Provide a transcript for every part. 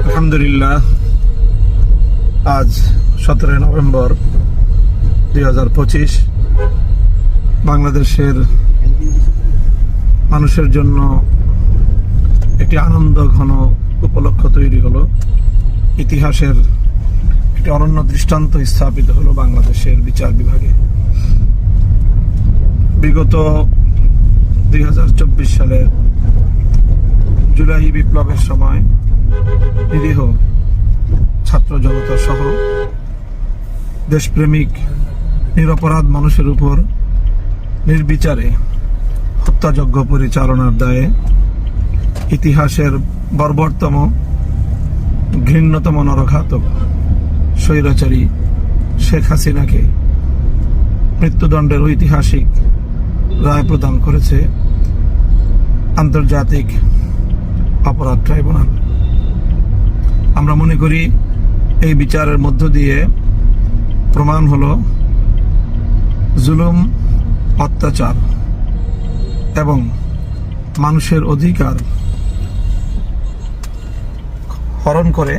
আলহামদুলিল্লাহ, আজ 17 নভেম্বর 2025 বাংলাদেশের মানুষের জন্য একটি আনন্দ ঘন উপলক্ষ তৈরি হলো। ইতিহাসের একটি অনন্য দৃষ্টান্ত স্থাপিত হলো বাংলাদেশের বিচার বিভাগে। বিগত 2024 সালের জুলাই বিপ্লবের সময় নিরীহ ছাত্র জনতা সহ দেশপ্রেমিক নিরপরাধ মানুষের উপর নির্বিচারে হত্যাযজ্ঞ পরিচালনার দায়ে ইতিহাসের বর্বরতম ঘৃণ্যতম নরঘাতক স্বৈরাচারী শেখ হাসিনাকে মৃত্যুদণ্ডের ঐতিহাসিক রায় প্রদান করেছে আন্তর্জাতিক অপরাধ ট্রাইব্যুনাল। আমরা মনে করি এই বিচারের মধ্য দিয়ে প্রমাণ হলো জুলুম, অত্যাচার এবং মানুষের অধিকার হরণ করে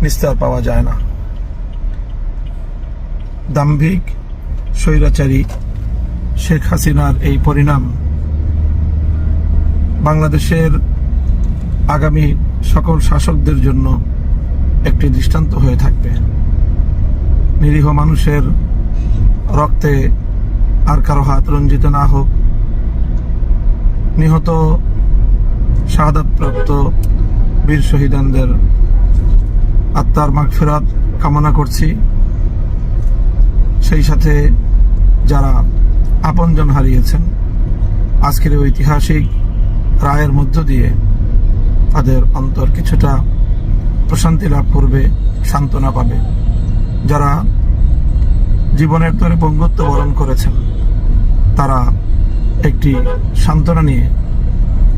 নিস্তার পাওয়া যায় না। দাম্ভিক স্বৈরাচারী শেখ হাসিনার এই পরিণাম বাংলাদেশের আগামী সকল শাসকদের জন্য একটি দৃষ্টান্ত হয়ে থাকবে। নিরীহ মানুষের রক্তে আর কারো হাত রঞ্জিত না হোক। নিহত শাহাদাতপ্রাপ্ত বীর শহীদানদের আত্মার মাগফিরাত কামনা করছি। সেই সাথে যারা আপনজন হারিয়েছেন, আজকের ঐতিহাসিক রায়ের মধ্য দিয়ে তাদের অন্তর কিছুটা প্রশান্তি লাভ করবে, সান্ত্বনা পাবে। যারা জীবনের তরে পঙ্গুত্ব বরণ করেছেন, তারা একটি সান্ত্বনা নিয়ে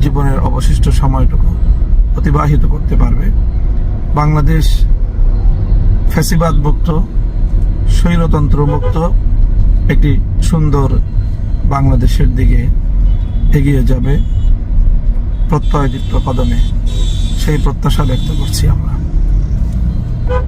জীবনের অবশিষ্ট সময়টুকু অতিবাহিত করতে পারবে। বাংলাদেশ ফ্যাসিবাদ মুক্ত, স্বৈরতন্ত্র মুক্ত একটি সুন্দর বাংলাদেশের দিকে এগিয়ে যাবে প্রত্যয়দীপ্ত কদমে। সেই প্রত্যাশা ব্যক্ত করছি আমরা।